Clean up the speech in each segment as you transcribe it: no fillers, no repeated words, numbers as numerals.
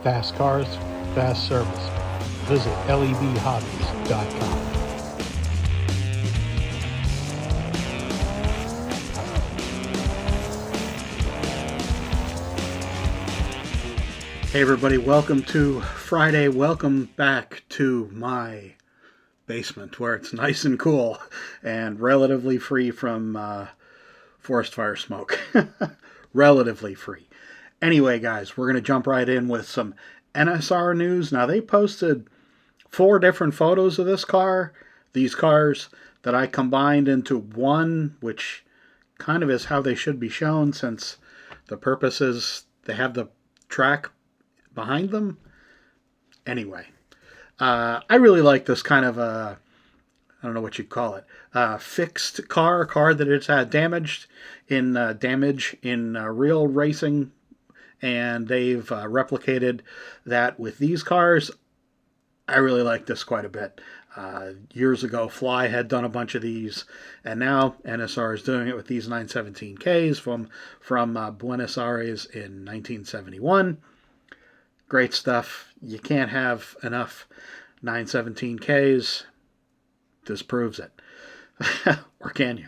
Fast cars, fast service. Visit lebhobbies.com. Hey everybody, welcome to Friday. Welcome back to my basement where it's nice and cool and relatively free from forest fire smoke. Relatively free. Anyway, guys, we're going to jump right in with some NSR news. Now, they posted 4 different photos of this car, these cars that I combined into one, which kind of is how they should be shown since the purpose is they have the track behind them. Anyway, I really like this kind of I don't know what you'd call it, fixed car that it's had damage in real racing, and they've replicated that with these cars. I really like this quite a bit. Years ago, Fly had done a bunch of these, and now NSR is doing it with these 917Ks from Buenos Aires in 1971. Great stuff. You can't have enough 917Ks. This proves it. Or can you?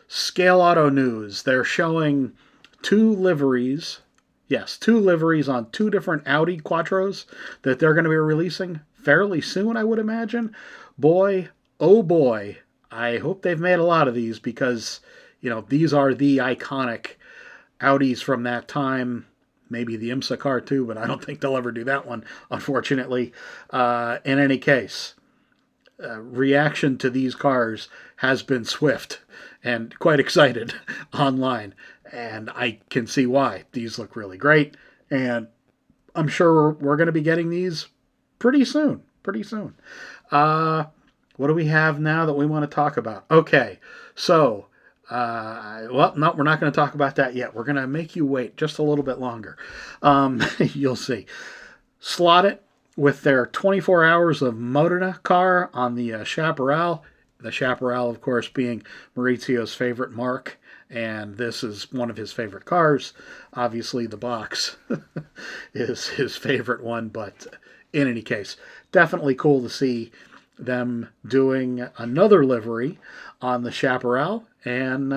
Scale Auto News. They're showing 2 liveries. Yes, 2 liveries on 2 different Audi Quattros that they're going to be releasing fairly soon, I would imagine. Boy, oh boy, I hope they've made a lot of these because, these are the iconic Audis from that time. Maybe the IMSA car too, but I don't think they'll ever do that one, unfortunately. In any case, reaction to these cars has been swift and quite excited online. And I can see why. These look really great. And I'm sure we're going to be getting these pretty soon. What do we have now that we want to talk about? Okay, so no, we're not going to talk about that yet. We're going to make you wait just a little bit longer. You'll see. Slot.it with their 24 hours of Modena car on the Chapperel. The Chapperel, of course, being Maurizio's favorite mark, and this is one of his favorite cars. Obviously, the box is his favorite one, but in any case, definitely cool to see them doing another livery on the Chapperel, and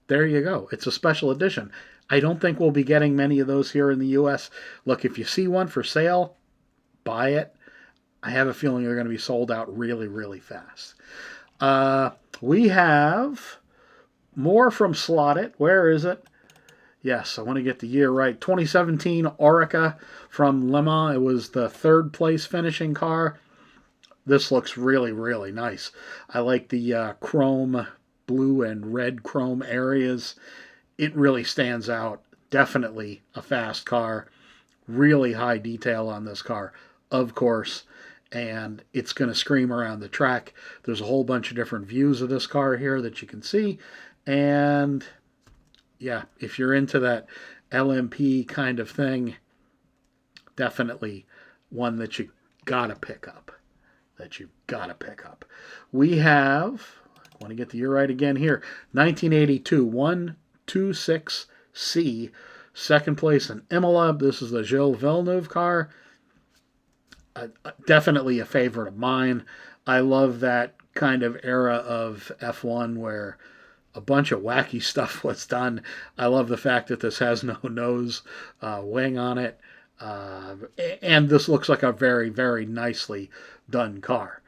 there you go. It's a special edition. I don't think we'll be getting many of those here in the U.S. Look, if you see one for sale, buy it. I have a feeling they're going to be sold out really, really fast. We have more from Slot.it. Where is it? Yes, I want to get the year right. 2017 Oreca from Le Mans. It was the 3rd place finishing car. This looks really, really nice. I like the chrome, blue and red chrome areas. It really stands out. Definitely a fast car. Really high detail on this car, of course. And it's going to scream around the track. There's a whole bunch of different views of this car here that you can see. And yeah, if you're into that LMP kind of thing, definitely one that you gotta pick up. We have, I want to get the year right again here, 1982 126C, 2nd place in Imola. This is the Gilles Villeneuve car. Definitely a favorite of mine. I love that kind of era of F1 where a bunch of wacky stuff was done. I love the fact that this has no nose wing on it. And this looks like a very, very nicely done car.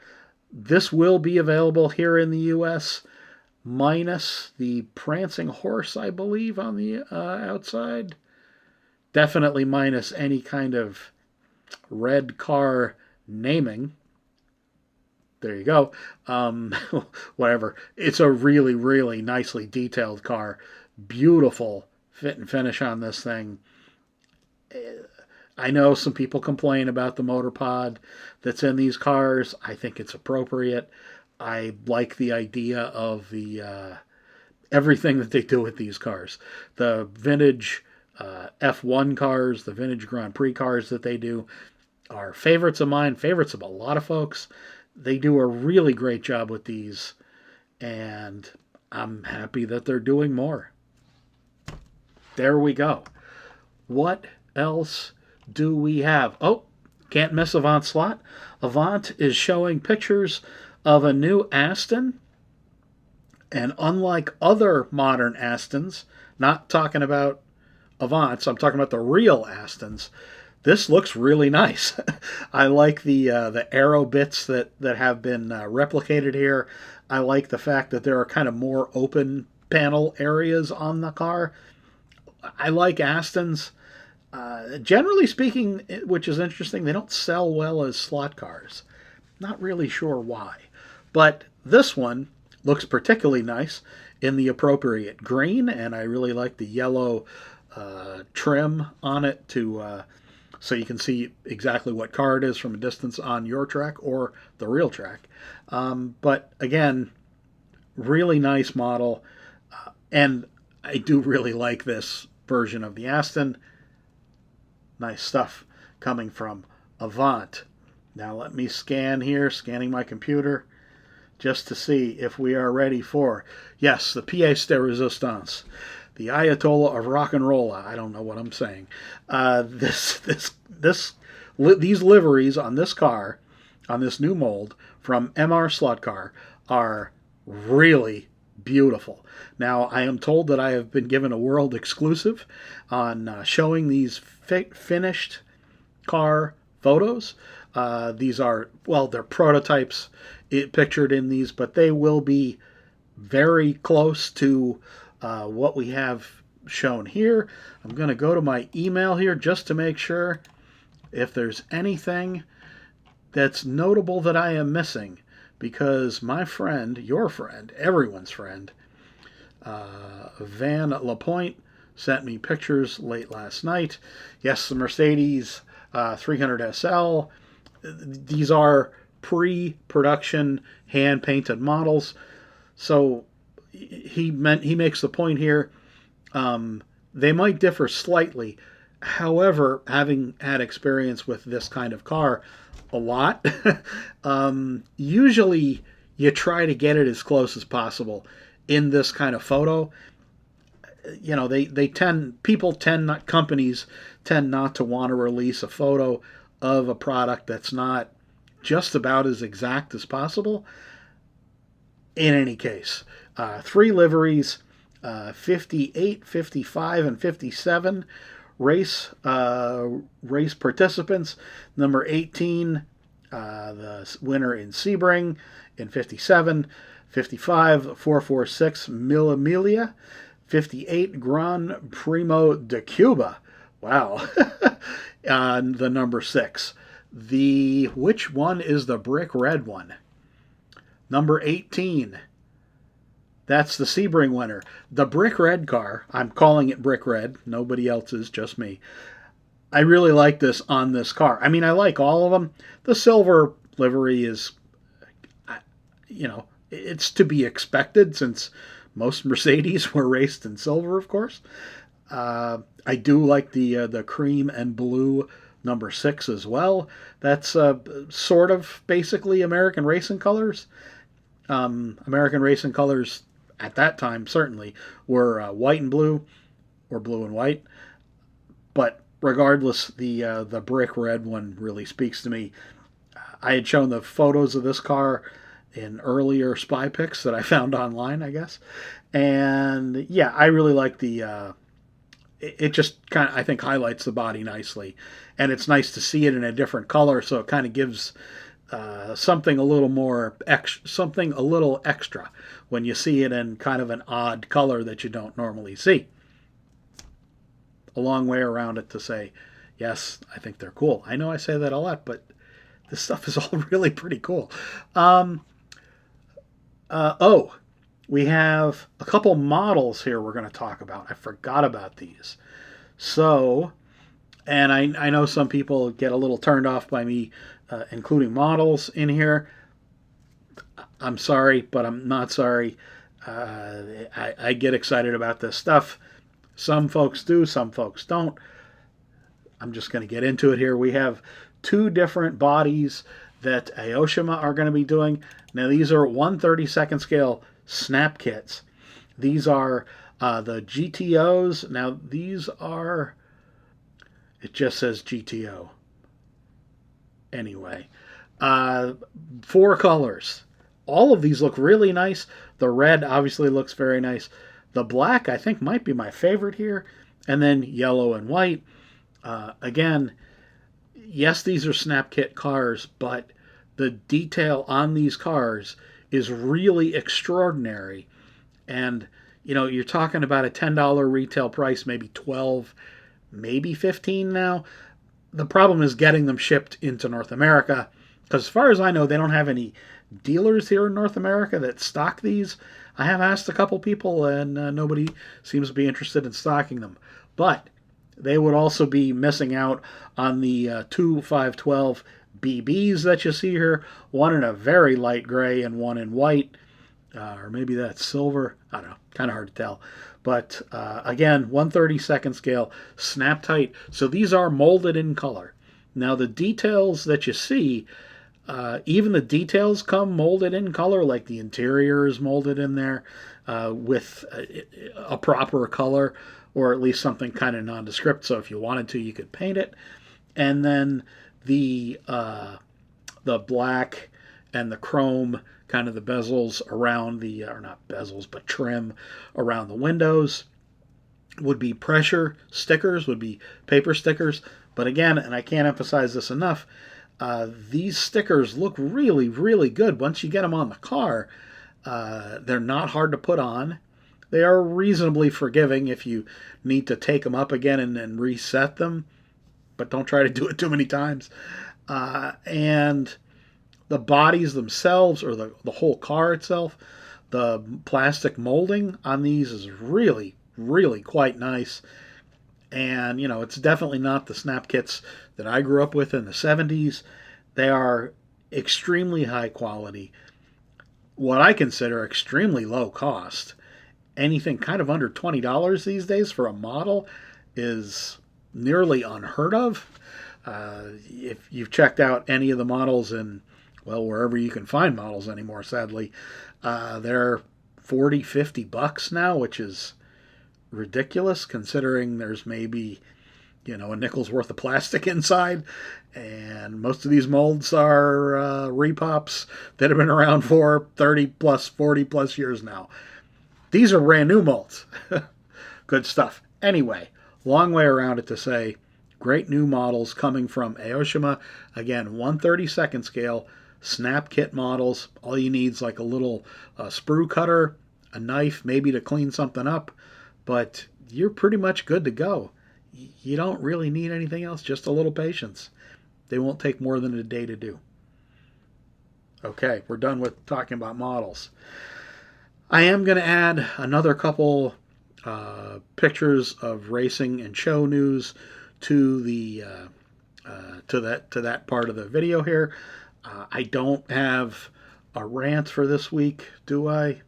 This will be available here in the U.S., minus the prancing horse, I believe, on the outside. Definitely minus any kind of red car naming. There you go. Whatever. It's a really, really nicely detailed car. Beautiful fit and finish on this thing. I know some people complain about the motor pod that's in these cars. I think it's appropriate. I like the idea of the everything that they do with these cars. The vintage F1 cars, the vintage Grand Prix cars that they do are favorites of mine, favorites of a lot of folks. They do a really great job with these, and I'm happy that they're doing more. There we go. What else do we have? Oh, can't miss Avant Slot. Avant is showing pictures of a new Aston. And unlike other modern Astons, not talking about Avants, I'm talking about the real Astons. This looks really nice. I like the aero bits that have been replicated here. I like the fact that there are kind of more open panel areas on the car. I like Astons. Generally speaking, which is interesting, they don't sell well as slot cars. Not really sure why. But this one looks particularly nice in the appropriate green, and I really like the yellow trim on it so you can see exactly what car it is from a distance on your track or the real track. But again, really nice model, and I do really like this version of the Aston. Nice stuff coming from Avant. Now let me scan here, scanning my computer, just to see if we are ready for, yes, the pièce de résistance, the Ayatollah of rock and roll. I don't know what I'm saying. These liveries on this car, on this new mold from MRSlotcar, are really beautiful. Now, I am told that I have been given a world exclusive on showing these finished car photos. These are, well, they're prototypes pictured in these, but they will be very close to what we have shown here. I'm going to go to my email here just to make sure if there's anything that's notable that I am missing, because my friend, your friend, everyone's friend, Van LaPointe, sent me pictures late last night. Yes, the Mercedes 300 SL. These are pre-production hand-painted models. So he makes the point here. They might differ slightly. However, having had experience with this kind of car a lot, usually you try to get it as close as possible in this kind of photo. You know, companies tend not to want to release a photo of a product that's not just about as exact as possible. In any case, 3 liveries, 58, 55, and 57 race participants. Number 18, the winner in Sebring in 57, 55, 446 Mille 58 Gran Primo de Cuba. Wow. On the number 6. Which one is the brick red one? Number 18. That's the Sebring winner. The brick red car, I'm calling it brick red. Nobody else is, just me. I really like this on this car. I mean, I like all of them. The silver livery is, it's to be expected since most Mercedes were raced in silver, of course. I do like the cream and blue number 6 as well. That's sort of basically American racing colors. American racing colors at that time certainly were white and blue, or blue and white. But regardless, the brick red one really speaks to me. I had shown the photos of this car in earlier spy pics that I found online, I guess. And yeah, I really like it just kind of, I think, highlights the body nicely. And it's nice to see it in a different color, so it kind of gives something a little extra when you see it in kind of an odd color that you don't normally see. A long way around it to say, yes, I think they're cool. I know I say that a lot, but this stuff is all really pretty cool. We have a couple models here we're going to talk about. I forgot about these. So, and I know some people get a little turned off by me including models in here. I'm sorry, but I'm not sorry. I get excited about this stuff. Some folks do, some folks don't. I'm just going to get into it here. We have 2 different bodies that Aoshima are going to be doing. Now, these are 1/32 scale snap kits. These are the GTOs. Now, these are, It just says GTO. Anyway, uh, 4 colors. All of these look really nice. The red obviously looks very nice. The black, I think, might be my favorite here. And then yellow and white. Again, yes, these are snap kit cars, but the detail on these cars is really extraordinary. And, you're talking about a $10 retail price, maybe 12, maybe 15 now. The problem is getting them shipped into North America, because as far as I know, they don't have any dealers here in North America that stock these. I have asked a couple people, and nobody seems to be interested in stocking them. But they would also be missing out on the two 512 BBs that you see here, one in a very light gray and one in white, or maybe that's silver. I don't know, kind of hard to tell. But again, 1/32 scale, snap tight. So these are molded in color. Now the details that you see, even the details come molded in color, like the interior is molded in there with a proper color, or at least something kind of nondescript. So if you wanted to, you could paint it. And then the black and the chrome, kind of the bezels around the, or not bezels, but trim around the windows would be pressure stickers, would be paper stickers. But again, and I can't emphasize this enough, these stickers look really, really good once you get them on the car. They're not hard to put on. They are reasonably forgiving if you need to take them up again and reset them, but don't try to do it too many times. And the bodies themselves, or the whole car itself, the plastic molding on these is really, really quite nice. And, it's definitely not the snap kits that I grew up with in the 70s. They are extremely high quality, what I consider extremely low cost. Anything kind of under $20 these days for a model is nearly unheard of. If you've checked out any of the models in, well, wherever you can find models anymore, sadly, they're $40, $50 now, which is ridiculous considering there's maybe, a nickel's worth of plastic inside. And most of these molds are repops that have been around for 30 plus, 40 plus years now. These are brand new molds. Good stuff. Anyway, long way around it to say, great new models coming from Aoshima. Again, 1/32 scale, snap kit models. All you need is like a little sprue cutter, a knife, maybe to clean something up. But you're pretty much good to go. You don't really need anything else, just a little patience. They won't take more than a day to do. Okay, we're done with talking about models. I am going to add another couple pictures of racing and show news to the to that part of the video here. I don't have a rant for this week, do I?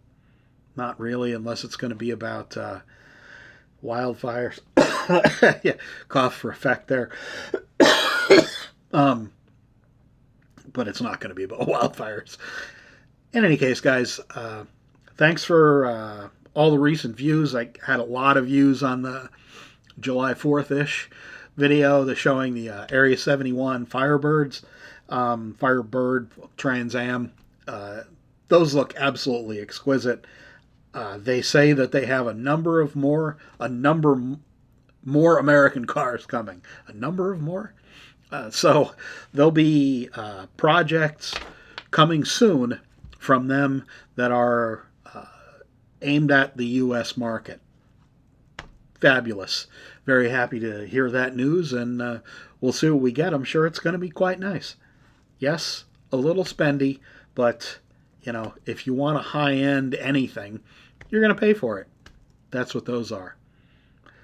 Not really, unless it's going to be about wildfires. Yeah, cough for effect there. But it's not going to be about wildfires. In any case, guys, thanks for all the recent views. I had a lot of views on the July 4th-ish video, showing the Area 71 Firebird Trans Am. Those look absolutely exquisite. They say that they have a number more American cars coming. A number of more? So there'll be projects coming soon from them that are aimed at the U.S. market. Fabulous. Very happy to hear that news, and we'll see what we get. I'm sure it's going to be quite nice. Yes, a little spendy, but, if you want a high-end anything, you're going to pay for it. That's what those are.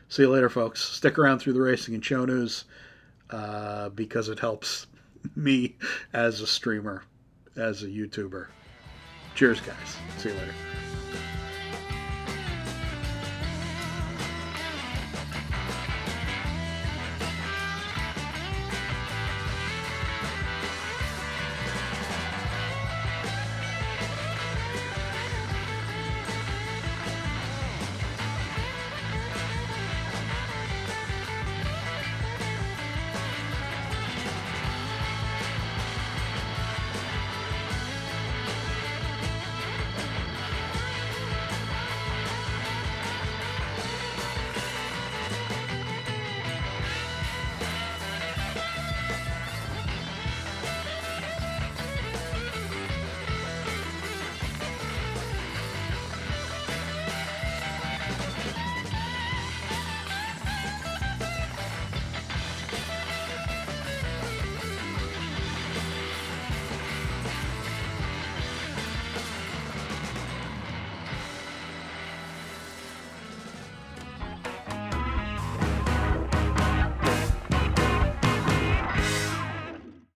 See you later, folks. Stick around through the racing and show news because it helps me as a streamer, as a YouTuber. Cheers, guys. See you later.